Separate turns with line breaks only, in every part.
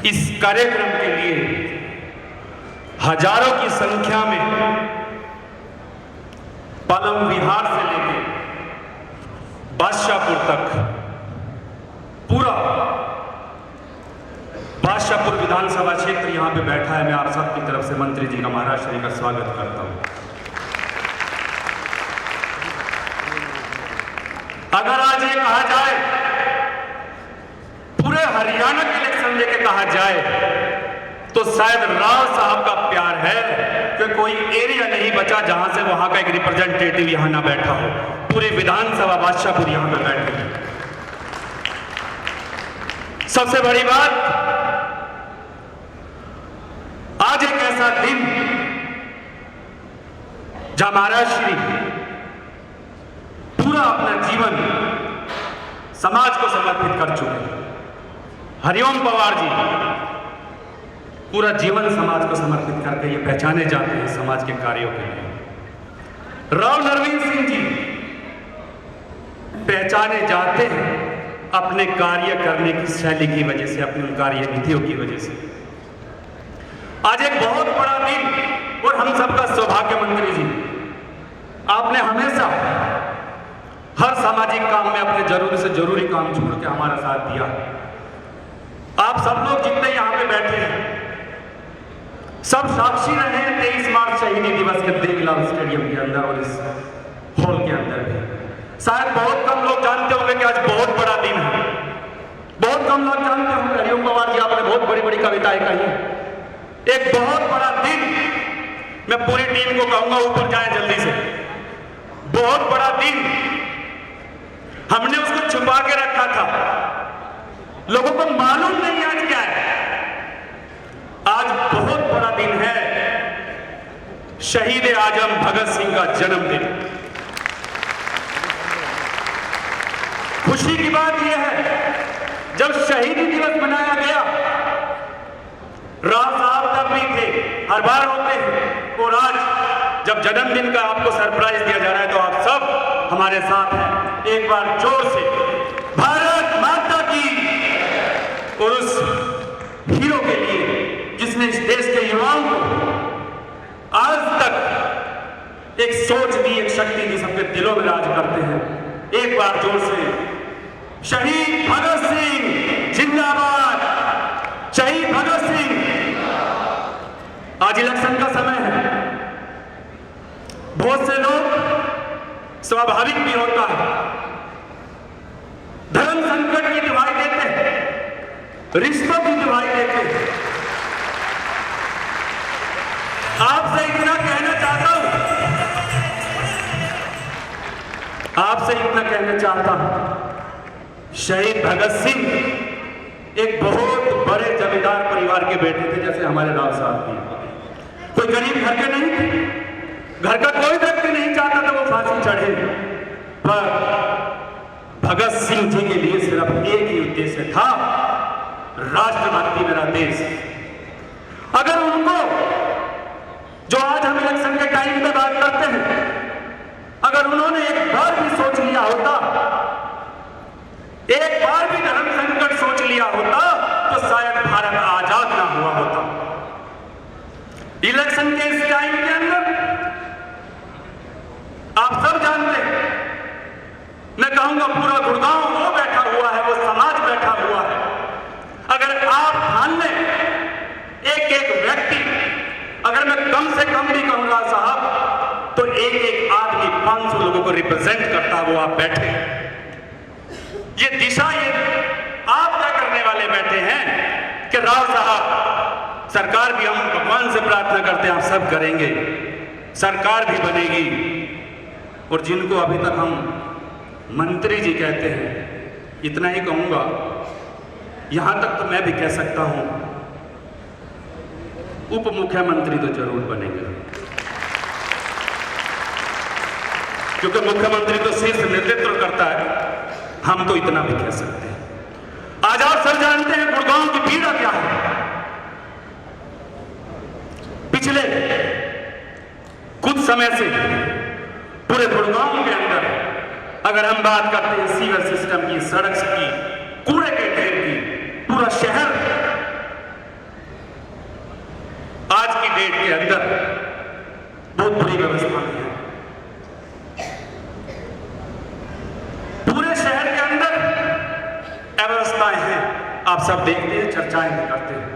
इस कार्यक्रम के लिए हजारों की संख्या में पलम विहार से लेकर बादशाहपुर तक पूरा बादशाहपुर विधानसभा क्षेत्र यहां पे बैठा है। मैं आप सबकी तरफ से मंत्री जी का, महाराज श्री का स्वागत करता हूं। अगर आज ये कहा जाए, पूरे हरियाणा के इलेक्शन लेके कहा जाए, तो शायद राव साहब का प्यार है कि कोई एरिया नहीं बचा जहां से वहां का एक रिप्रेजेंटेटिव यहां ना बैठा हो। पूरी विधानसभा बादशाहपुर यहां पे बैठी है। सबसे बड़ी बात, आज एक ऐसा दिन जहां महाराज श्री पूरा अपना जीवन समाज को समर्पित कर चुके हैं। हरिओम पवार जी पूरा जीवन समाज को समर्पित करके ये पहचाने जाते हैं समाज के कार्यों के लिए। राव नरवीन सिंह जी पहचाने जाते हैं अपने कार्य करने की शैली की वजह से, अपनी कार्य नीतियों की वजह से। आज एक बहुत बड़ा दिन और हम सबका सौभाग्य मंत्री जी, आपने हमेशा हर सामाजिक काम में अपने जरूरी से जरूरी काम छोड़ के हमारा साथ दिया। आप सब लोग जितने यहां पे बैठे हैं, सब साक्षी रहे हैं 23 मार्च शहीदी दिवस के देवीलाल स्टेडियम के अंदर और इस हॉल के अंदर भी। शायद बहुत कम लोग जानते होंगे कि आज बहुत बड़ा दिन है। बहुत कम लोग जानते होंगे, हरिओम पवार जी आपने बहुत बड़ी बड़ी कविताएं कही। एक बहुत बड़ा दिन, मैं पूरी टीम को कहूंगा ऊपर जाए जल्दी से। बहुत बड़ा दिन, हमने उसको छुपा के रखा था, लोगों को मालूम नहीं आज क्या है। आज बहुत बड़ा दिन है, शहीद आजम भगत सिंह का जन्मदिन। खुशी की बात यह है, जब शहीदी दिवस मनाया गया, राव साहब तब भी थे, हर बार होते हैं, और आज जब जन्मदिन का आपको सरप्राइज दिया जा रहा है, तो आप सब हमारे साथ हैं। एक बार जोर से भारत माता की, और उस हीरो के लिए जिसने इस देश के युवाओं को आज तक एक सोच दी, एक शक्ति दी, सबके दिलों में राज करते हैं। एक बार जोर से शहीद भगत सिंह जिंदाबाद, शहीद भगत सिंह। आज इलेक्शन का समय है, बहुत से लोग, स्वाभाविक भी होता है, धर्म संकट की दिवाई देते हैं, रिश्तों की दिवाई देते हैं। आपसे इतना कहना चाहता हूं, आपसे इतना कहना चाहता हूं, शहीद भगत सिंह एक बहुत बड़े जमींदार परिवार के बेटे थे, जैसे हमारे राव साहब भी। कोई गरीब घर के नहीं थे, घर का कोई व्यक्ति नहीं चाहता था वो फांसी चढ़े, पर भगत सिंह जी के लिए सिर्फ एक ही उद्देश्य था, राष्ट्रभक्ति मेरा देश। अगर उनको, जो आज हम इलेक्शन के टाइम पे बात करते हैं, अगर उन्होंने एक बार भी सोच लिया होता, एक बार भी धर्म संकट सोच लिया होता, तो शायद भारत आजाद ना हुआ होता। इलेक्शन के इस टाइम के अंदर आप सब जानते हैं, मैं कहूंगा पूरा गुड़गांव वो बैठा हुआ है, वो समाज बैठा हुआ है। अगर आप ध्यान लें, एक एक व्यक्ति, अगर मैं कम से कम भी कहूंगा साहब, तो एक एक आदमी 500 लोगों को रिप्रेजेंट करता है, वो आप बैठे। ये दिशा, ये आप क्या करने वाले बैठे हैं कि राव साहब, सरकार भी, हम भगवान से प्रार्थना करते हैं आप सब करेंगे, सरकार भी बनेगी, और जिनको अभी तक हम मंत्री जी कहते हैं, इतना ही कहूंगा, यहां तक तो मैं भी कह सकता हूं, उप मुख्यमंत्री तो जरूर बनेंगे, क्योंकि मुख्यमंत्री तो शीर्ष नेतृत्व करता है। हम तो इतना भी कह सकते हैं। आज आप सब जानते हैं गुड़गांव की पीड़ा क्या है। पिछले कुछ समय से पूरे गुड़गांव के अंदर, अगर हम बात करते हैं सीवर सिस्टम की, सड़क की, कूड़े के ढेर की, पूरा शहर गेट के अंदर बहुत बुरी व्यवस्था है। पूरे शहर के अंदर अव्यवस्थाएं हैं, आप सब देखते हैं, चर्चाएं भी करते हैं।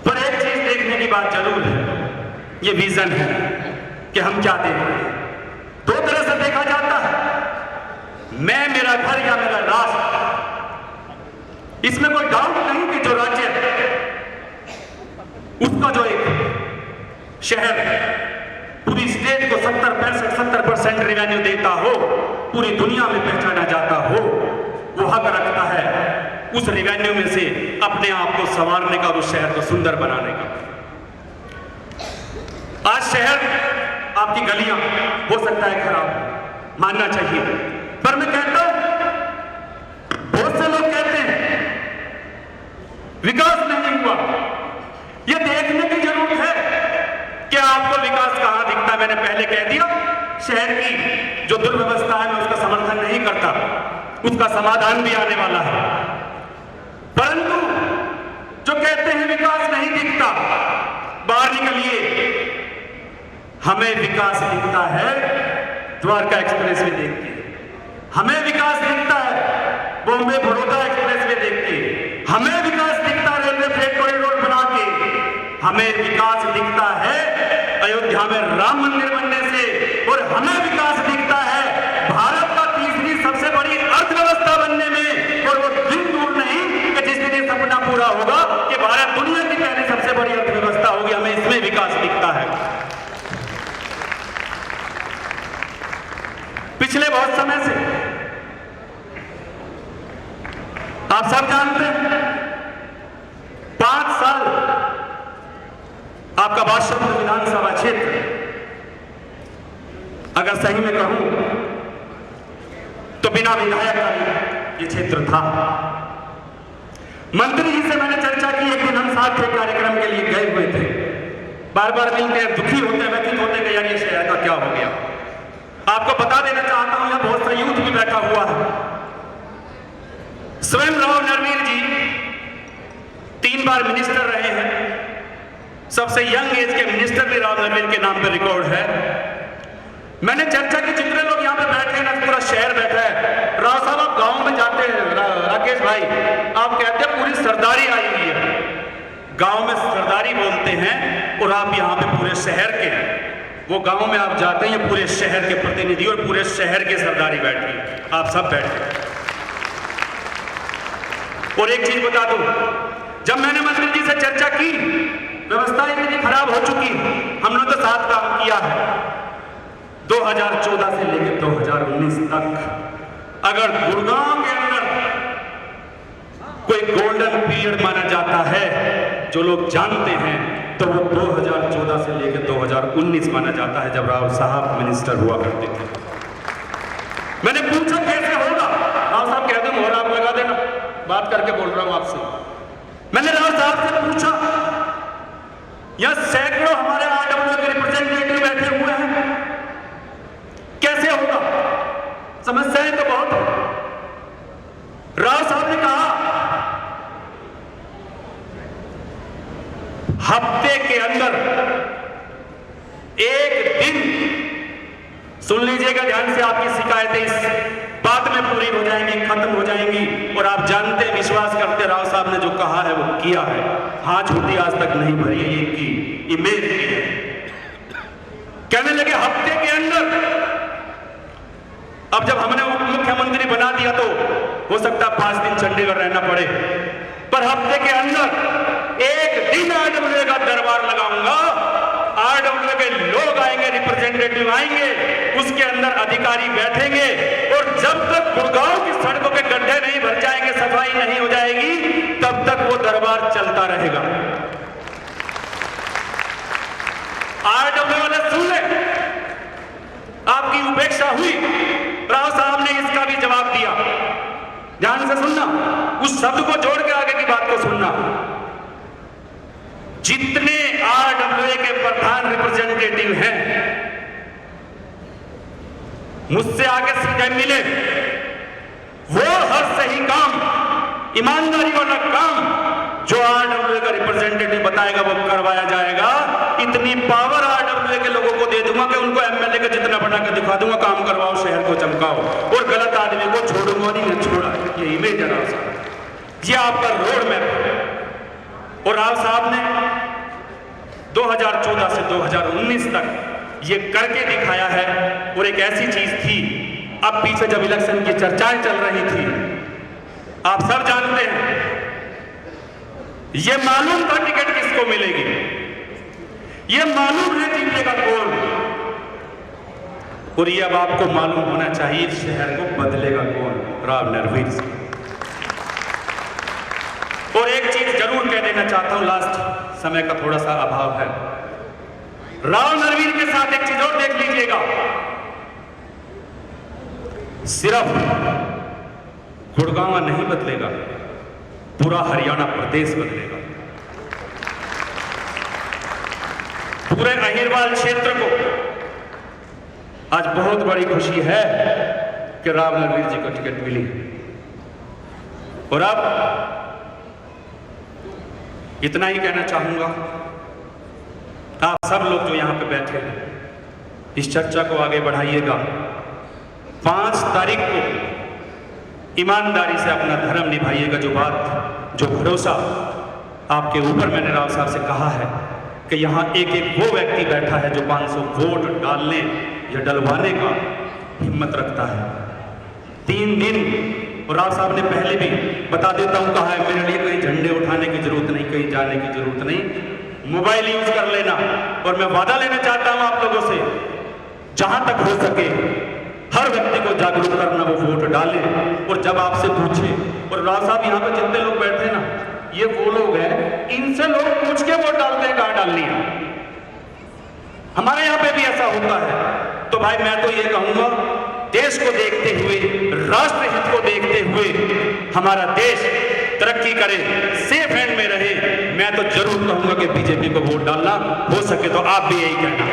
पर एक चीज देखने की बात जरूर है, ये विजन है कि हम क्या देख रहे हैं। दो तरह से देखा जाता है, मैं, मेरा घर या मेरा राष्ट्र। इसमें कोई डाउट नहीं कि जो राज्य उसका जो एक शहर पूरी स्टेट को 70% रेवेन्यू देता हो, पूरी दुनिया में पहचाना जाता हो, वो हक रखता है उस रेवेन्यू में से अपने आप को संवारने का और उस शहर को सुंदर बनाने का। आज शहर, आपकी गलियां हो सकता है खराब, मानना चाहिए, पर मैं कहता हूं, बहुत से लोग कहते हैं विकास नहीं हुआ। यह देखने की जरूरत है कि आपको विकास कहां दिखता है। मैंने पहले कह दिया, शहर की जो दुर्व्यवस्था है मैं उसका समर्थन नहीं करता, उसका समाधान भी आने वाला है। परंतु जो कहते हैं विकास नहीं दिखता, बाहर निकलिए, हमें विकास दिखता है द्वारका एक्सप्रेस वे देख के, हमें विकास दिखता है बॉम्बे बड़ौदा एक्सप्रेस वे देख के, हमें विकास दिखता है रेलवे फ्रेट कॉरिडोर बना के, हमें विकास दिखता है अयोध्या में राम मंदिर बनने से, और हमें विकास दिखता है भारत का तीसरी सबसे बड़ी अर्थव्यवस्था बनने में। और वो दिन दूर नहीं कि जिस दिन ये सपना पूरा होगा कि भारत दुनिया की पहली सबसे बड़ी अर्थव्यवस्था होगी, हमें इसमें विकास दिखता है। पिछले बहुत समय से आप सब जानते हैं, 5 साल आपका बादशाहपुर विधानसभा क्षेत्र, अगर सही में कहूं तो बिना विधायक का ये क्षेत्र था। मंत्री जी से मैंने चर्चा की, एक दिन हम साथ थे, कार्यक्रम के लिए गए हुए थे, बार बार मिलते हैं, दुखी होते, व्यथित होते कि यार ये शहर का क्या हो गया। आपको बता देना चाहता हूं, यहां बहुत सा यूथ भी बैठा हुआ है। स्वयं राव नरवीर जी 3 बार मिनिस्टर रहे हैं, सबसे यंग एज के मिनिस्टर भी राव नरवीर के नाम पर रिकॉर्ड है। मैंने चर्चा की, जितने लोग यहां पे बैठे हैं ना, पूरा शहर बैठा है। राव साहब आप गांव में जाते हैं, राकेश भाई आप कहते हैं पूरी सरदारी आई हुई है, गांव में सरदारी बोलते हैं, और आप यहां पे पूरे शहर के, वो गांव में आप जाते हैं, ये पूरे शहर के प्रतिनिधि और पूरे शहर के सरदारी बैठे, आप सब बैठे। और एक चीज बता दूं, जब मैंने मंत्री जी से चर्चा की, व्यवस्था इतनी खराब हो चुकी, हमने तो साथ काम किया है 2014 से लेकर 2019 तक। अगर गुड़गांव के अंदर कोई गोल्डन पीरियड माना जाता है, जो लोग जानते हैं, तो वो 2014 से लेकर 2019 माना जाता है, जब राव साहब मिनिस्टर हुआ करते थे। मैंने पूछा कैसे होगा, राव साहब कहते हैं मोहर आप लगा देना, बात करके बोल रहा हूं आपसे। मैंने राव साहब से पूछा, यहां सैकड़ों हमारे आरडब्ल्यू के रिप्रेजेंटेटिव बैठे हुए हैं, कैसे होगा? समस्याएं तो बहुत है। राव साहब ने कहा हफ्ते के अंदर एक दिन, सुन लीजिएगा ध्यान से, आपकी शिकायतें इस बात में पूरी हो जाएंगी, खत्म हो जाएंगी। और आप जानते, विश्वास करते, राव साहब ने जो कहा है वो किया है, हाथ छुट्टी आज तक नहीं भरी है, ये की इमेज है। कहने लगे हफ्ते के अंदर, अब जब हमने उप मुख्यमंत्री बना दिया तो हो सकता है 5 दिन चंडीगढ़ रहना पड़े, पर हफ्ते के अंदर एक दिन आरडब्ल्यू का दरबार लगाऊंगा, आरडब्ल्यू के लोग आएंगे, रिप्रेजेंटेटिव आएंगे, उसके अंदर अधिकारी बैठेंगे, और जब तक गुड़गांव की सड़कों के गड्ढे नहीं भर जाएंगे, सफाई नहीं हो जाएगी, तब तक वो दरबार चलता रहेगा। आरडब्ल्यू वाले सुन ले, आपकी उपेक्षा हुई, राव साहब ने इसका भी जवाब दिया। ध्यान से सुनना, उस शब्द को जोड़ के आगे की बात को सुनना। जितने आरडब्ल्यूए के प्रधान रिप्रेजेंटेटिव हैं, मुझसे आगे सीधे मिले, वो हर सही काम, ईमानदारी वाला काम जो आरडब्ल्यूए का रिप्रेजेंटेटिव बताएगा वो करवाया जाएगा। इतनी पावर आरडब्ल्यूए के लोगों को दे दूंगा कि उनको एमएलए का जितना बना के दिखा दूंगा, काम करवाओ, शहर को चमकाओ, और गलत आदमी को छोड़ूंगा नहीं, छोड़ा। ये इमेज है राव साहब, ये आपका रोड मैप है। और राव साहब ने 2014 से 2019 तक ये करके दिखाया है। और एक ऐसी चीज थी, अब पीछे जब इलेक्शन की चर्चाएं चल रही थी, आप सब जानते हैं, ये मालूम था टिकट किसको मिलेगी, ये मालूम है जीतेगा कौन, और ये अब आपको मालूम होना चाहिए शहर को बदलेगा कौन, राव नरवीर सिंह। और एक चीज जरूर कह देना चाहता हूं, लास्ट समय का थोड़ा सा अभाव है, राव नरवीर के साथ एक चीज और देख लीजिएगा, सिर्फ गुड़गांव नहीं बदलेगा, पूरा हरियाणा प्रदेश बदलेगा। पूरे अहिरवाल क्षेत्र को आज बहुत बड़ी खुशी है कि राव नरवीर जी को टिकट मिली। और अब इतना ही कहना चाहूंगा, आप सब लोग जो यहां पे बैठे हैं, इस चर्चा को आगे बढ़ाइएगा। 5 तारीख को ईमानदारी से अपना धर्म निभाइएगा। जो बात, जो भरोसा आपके ऊपर मैंने राव साहब से कहा है कि यहाँ एक एक वो व्यक्ति बैठा है जो 500 वोट डालने या डलवाने का हिम्मत रखता है। 3 दिन, और राव साहब ने पहले भी बता देता हूँ कहा है, मेरे लिए कहीं झंडे उठाने की जरूरत नहीं, कहीं जाने की जरूरत नहीं, मोबाइल यूज कर लेना। और मैं वादा लेना चाहता हूँ आप लोगों से, जहां तक हो सके हर व्यक्ति को जागरूक करना, वो वोट डाले। और जब आपसे पूछे, और राव साहब यहाँ पे जितने लोग बैठे ना, ये वो लोग हैं, इनसे लोग पूछ के वोट डालते हैं कहां डालनी है। हमारे यहाँ पे भी ऐसा होता है। तो भाई मैं तो ये कहूंगा, देश को देखते हुए, राष्ट्र हित को देखते हुए हमारा देश तरक्की करे, सेफ हैंड में रहे, मैं तो जरूर कहूंगा कि बीजेपी को वोट डालना, हो सके तो आप भी यही कहना।